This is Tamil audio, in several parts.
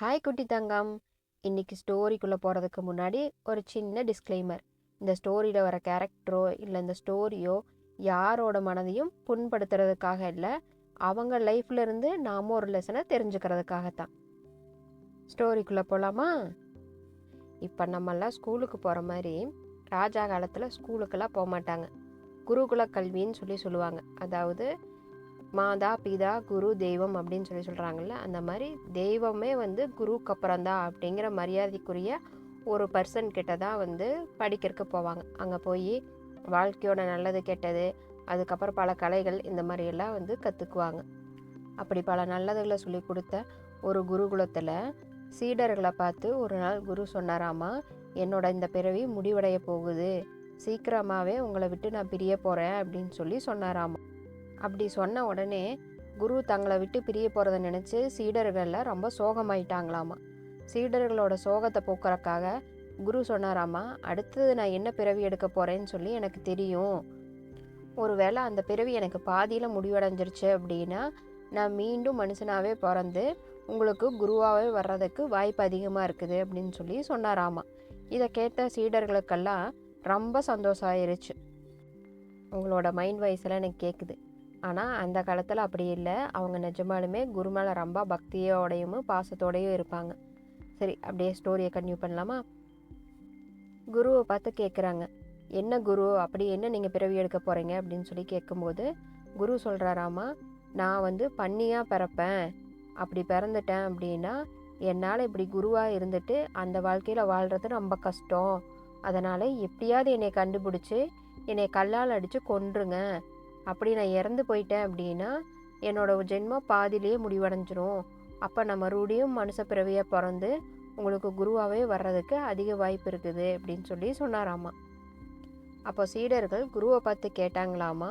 ஹாய் குட்டி தங்கம். இன்னைக்கு ஸ்டோரிக்குள்ளே போகிறதுக்கு முன்னாடி ஒரு சின்ன டிஸ்க்ளைமர். இந்த ஸ்டோரியில் வர கேரக்டரோ இல்லை இந்த ஸ்டோரியோ யாரோட மனதையும் புண்படுத்துறதுக்காக இல்லை, அவங்க லைஃப்ல இருந்து நாம ஒரு லெசனை தெரிஞ்சுக்கிறதுக்காகத்தான். ஸ்டோரிக்குள்ளே போகலாமா? இப்போ நம்மெல்லாம் ஸ்கூலுக்கு போகிற மாதிரி ராஜா காலத்தில் ஸ்கூலுக்கெல்லாம் போக மாட்டாங்க. குருகுல கல்வின்னு சொல்லுவாங்க. அதாவது மாதா பிதா குரு தெய்வம் அப்படின்னு சொல்கிறாங்கல்ல, அந்த மாதிரி தெய்வமே குருவுக்கு அப்புறம்தான் அப்படிங்கிற மரியாதைக்குரிய ஒரு பர்சன் கிட்ட தான் படிக்கிறதுக்கு போவாங்க. அங்கே போய் வாழ்க்கையோட நல்லது கெட்டது, அதுக்கப்புறம் பல கலைகள் இந்த மாதிரியெல்லாம் கற்றுக்குவாங்க. அப்படி பல நல்லதுகளை சொல்லி கொடுத்த ஒரு குருகுலத்தில் சீடர்களை பார்த்து ஒரு நாள் குரு சொன்னாராமா, என்னோட இந்த பிறவி முடிவடைய போகுது, சீக்கிரமாகவே உங்களை விட்டு நான் பிரிய போகிறேன் அப்படின்னு சொன்னாராமா. அப்படி சொன்ன உடனே குரு தங்களை விட்டு பிரிய போகிறத நினச்சி சீடர்கள்லாம் ரொம்ப சோகமாயிட்டாங்களாமா. சீடர்களோட சோகத்தை போக்குறக்காக குரு சொன்னாராமா, அடுத்தது நான் என்ன பிறவி எடுக்க போகிறேன்னு எனக்கு தெரியும். ஒருவேளை அந்த பிறவி எனக்கு பாதியில் முடிவடைஞ்சிருச்சு அப்படின்னா நான் மீண்டும் மனுஷனாகவே பிறந்து உங்களுக்கு குருவாகவே வர்றதுக்கு வாய்ப்பு அதிகமாக இருக்குது அப்படின்னு சொன்னாராமா. இதை கேட்ட சீடர்களுக்கெல்லாம் ரொம்ப சந்தோஷம் ஆயிடுச்சு. உங்களோட மைண்ட் வாய்ஸெல்லாம் எனக்கு கேட்குது. ஆனால் அந்த காலத்தில் அப்படி இல்லை. அவங்க நிஜமாலுமே குரு மேலே ரொம்ப பக்தியோடையும் பாசத்தோடையும் இருப்பாங்க. சரி, அப்படியே ஸ்டோரியை கன்டினியூ பண்ணலாமா? குருவை பார்த்து கேட்குறாங்க, என்ன குரு, அப்படி என்ன நீங்கள் பிறவி எடுக்க போகிறீங்க அப்படின்னு கேட்கும்போது குரு சொல்கிறாராமா, நான் பன்னியாக பிறப்பேன். அப்படி பிறந்துட்டேன் அப்படின்னா என்னால் இப்படி குருவாக இருந்துட்டு அந்த வாழ்க்கையில் வாழ்கிறது ரொம்ப கஷ்டம். அதனால் எப்படியாவது என்னை கண்டுபிடிச்சி என்னை கல்லால் அடித்து கொன்றுங்க. அப்படி நான் இறந்து போயிட்டேன் அப்படின்னா என்னோடய ஜென்மம் பாதிலேயே முடிவடைஞ்சிரும். அப்போ நான் மறுபடியும் மனுஷ பிறவியாக பிறந்து உங்களுக்கு குருவாகவே வர்றதுக்கு அதிக வாய்ப்பு இருக்குது அப்படின்னு சொன்னாராமா. அப்போ சீடர்கள் குருவை பார்த்து கேட்டாங்களாமா,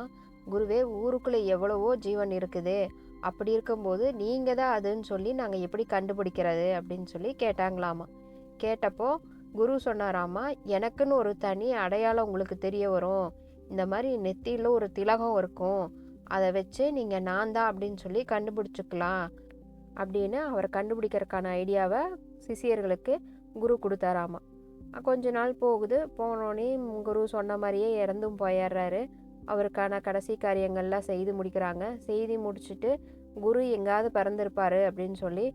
குருவே, ஊருக்குள்ளே எவ்வளவோ ஜீவன் இருக்குது, அப்படி இருக்கும்போது நீங்கள் தான் அதுன்னு நாங்கள் எப்படி கண்டுபிடிக்கிறது அப்படின்னு கேட்டாங்களாமா. கேட்டப்போ குரு சொன்னாராமா, எனக்குன்னு ஒரு தனி அடையாளம் உங்களுக்கு தெரிய வரும். இந்த மாதிரி நெத்தியில் ஒரு திலகம் இருக்கும், அதை வச்சு நீங்கள் நான் தான் அப்படின்னு கண்டுபிடிச்சிக்கலாம் அப்படின்னு அவர் கண்டுபிடிக்கிறதுக்கான ஐடியாவை சிஷியர்களுக்கு குரு கொடுத்தாராமா. கொஞ்ச நாள் போகுது. போனோடனே குரு சொன்ன மாதிரியே இறந்தும் போயிடுறாரு. அவருக்கான கடைசி காரியங்கள்லாம் செய்து முடிக்கிறாங்க. செய்து முடிச்சுட்டு குரு எங்காவது பிறந்திருப்பார் அப்படின்னு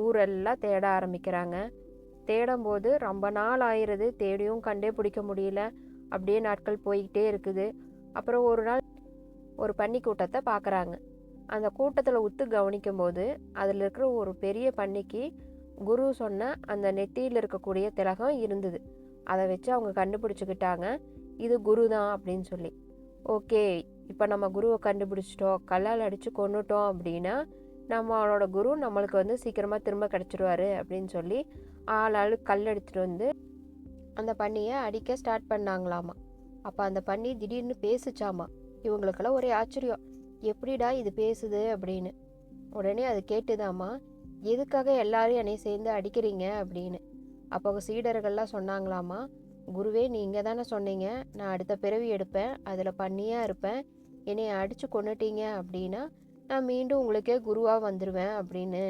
ஊரெல்லாம் தேட ஆரம்பிக்கிறாங்க. தேடும்போது ரொம்ப நாள் ஆயிடுது. தேடியும் கண்டே பிடிக்க முடியல. அப்படியே நாட்கள் போய்கிட்டே இருக்குது. அப்புறம் ஒரு நாள் ஒரு பன்னி கூட்டத்தை பார்க்குறாங்க. அந்த கூட்டத்தில் உத்து கவனிக்கும் போது அதில் இருக்கிற ஒரு பெரிய பன்னிக்கு குரு சொன்ன அந்த நெத்தியில் இருக்கக்கூடிய திலகம் இருந்தது. அதை வச்சு அவங்க கண்டுபிடிச்சிக்கிட்டாங்க, இது குரு தான் அப்படின்னு ஓகே, இப்போ நம்ம குருவை கண்டுபிடிச்சிட்டோம், கல்லால் அடித்து கொண்டுட்டோம் அப்படின்னா நம்மளோட குரு நம்மளுக்கு சீக்கிரமாக திரும்ப கிடச்சிடுவார் அப்படின்னு ஆள் கல் எடுத்துகிட்டு அந்த பன்னியை அடிக்க ஸ்டார்ட் பண்ணாங்களாமா. அப்போ அந்த பன்னி திடீர்னு பேசுச்சாமா. இவங்களுக்கெல்லாம் ஒரே ஆச்சரியம், எப்படிடா இது பேசுது அப்படின்னு. உடனே அது கேட்டுதாமா, எதுக்காக எல்லாரும் என்னை சேர்ந்து அடிக்கிறீங்க அப்படின்னு. அப்போ சீடர்கள்லாம் சொன்னாங்களாமா, குருவே, நீங்கள் தானே சொன்னீங்க நான் அடுத்த பிறவி எடுப்பேன், அதில் பன்னியாக இருப்பேன், என்னை அடித்து கொண்டுட்டீங்க அப்படின்னா நான் மீண்டும் உங்களுக்கே குருவாக வந்துடுவேன் அப்படின்னு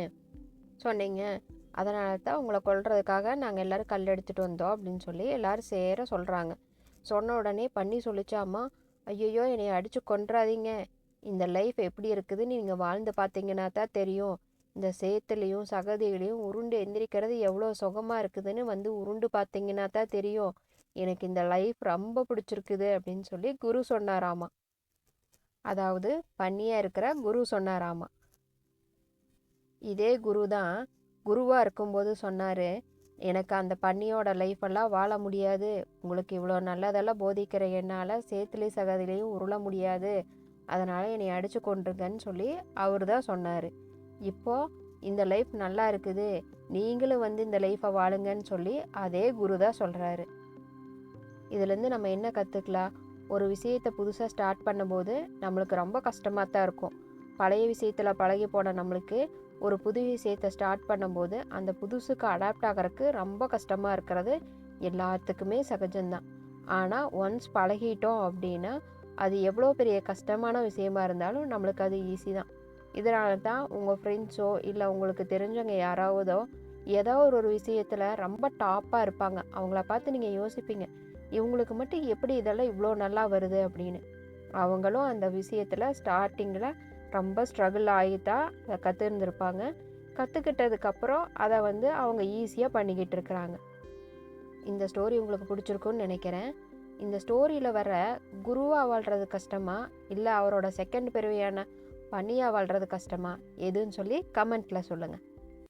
சொன்னீங்க. அதனால தான் உங்களை கொல்றதுக்காக நாங்கள் எல்லோரும் கல் எடுத்துகிட்டு வந்தோம் அப்படின்னு எல்லோரும் சேர சொல்கிறாங்க. சொன்ன உடனே பன்னி சொல்லிச்சாமா, ஐயோ, என்னை அடித்து கொன்றாதீங்க, இந்த லைஃப் எப்படி இருக்குதுன்னு நீங்கள் வாழ்ந்து பார்த்தீங்கன்னா தான் தெரியும். இந்த சேத்துலேயும் சகதிகளையும் உருண்டு எந்திரிக்கிறது எவ்வளோ சுகமாக இருக்குதுன்னு உருண்டு பார்த்தீங்கன்னா தான் தெரியும். எனக்கு இந்த லைஃப் ரொம்ப பிடிச்சிருக்குது அப்படின்னு குரு சொன்னாராமா. அதாவது பன்னியாக இருக்கிற குரு சொன்னாராமா. இதே குரு தான் குருவாக இருக்கும்போது சொன்னார், எனக்கு அந்த பன்னியோட லைஃப்பெல்லாம் வாழ முடியாது, உங்களுக்கு இவ்வளோ நல்லதெல்லாம் போதிக்கிற என்னால் சேத்துலேயும் சகதிலையும் உருள முடியாது, அதனால் என்னை அடித்து கொண்டுருங்கன்னு அவர் தான் சொன்னார். இப்போது இந்த லைஃப் நல்லா இருக்குது, நீங்களும் இந்த லைஃப்பை வாழுங்கன்னு அதே குரு தான் சொல்கிறாரு. இதுலேருந்து நம்ம என்ன கற்றுக்கலாம்? ஒரு விஷயத்தை புதுசாக ஸ்டார்ட் பண்ணும்போது நம்மளுக்கு ரொம்ப கஷ்டமாக தான் இருக்கும். பழைய விஷயத்தில் பழகி போன நம்மளுக்கு ஒரு புது விஷயத்தை ஸ்டார்ட் பண்ணும்போது அந்த புதுசுக்கு அடாப்ட் ஆகிறதுக்கு ரொம்ப கஷ்டமாக இருக்கிறது எல்லாத்துக்குமே சகஜம்தான். ஆனால் ஒன்ஸ் பழகிட்டோம் அப்படின்னா அது எவ்வளோ பெரிய கஷ்டமான விஷயமா இருந்தாலும் நம்மளுக்கு அது ஈஸி தான். இதனால தான் உங்கள் ஃப்ரெண்ட்ஸோ இல்லை உங்களுக்கு தெரிஞ்சவங்க யாராவதோ ஏதோ ஒரு விஷயத்தில் ரொம்ப டாப்பாக இருப்பாங்க. அவங்கள பார்த்து நீங்கள் யோசிப்பீங்க, இவங்களுக்கு மட்டும் எப்படி இதெல்லாம் இவ்வளோ நல்லா வருது அப்படின்னு. அவங்களும் அந்த விஷயத்தில் ஸ்டார்டிங்கில் ரொம்ப ஸ்ட்ரகிள் ஆகி தான் அதை கற்றுருந்துருப்பாங்க. கற்றுக்கிட்டதுக்கப்புறம் அதை அவங்க ஈஸியாக பண்ணிக்கிட்டு இருக்கிறாங்க. இந்த ஸ்டோரி உங்களுக்கு பிடிச்சிருக்குன்னு நினைக்கிறேன். இந்த ஸ்டோரியில் வர குருவாக வாழ்கிறது கஷ்டமா, இல்லை அவரோட செகண்ட் பிறவியான பனியாக வாழ்கிறது கஷ்டமா, எதுன்னு சொல்லி கமெண்ட்டில் சொல்லுங்கள்.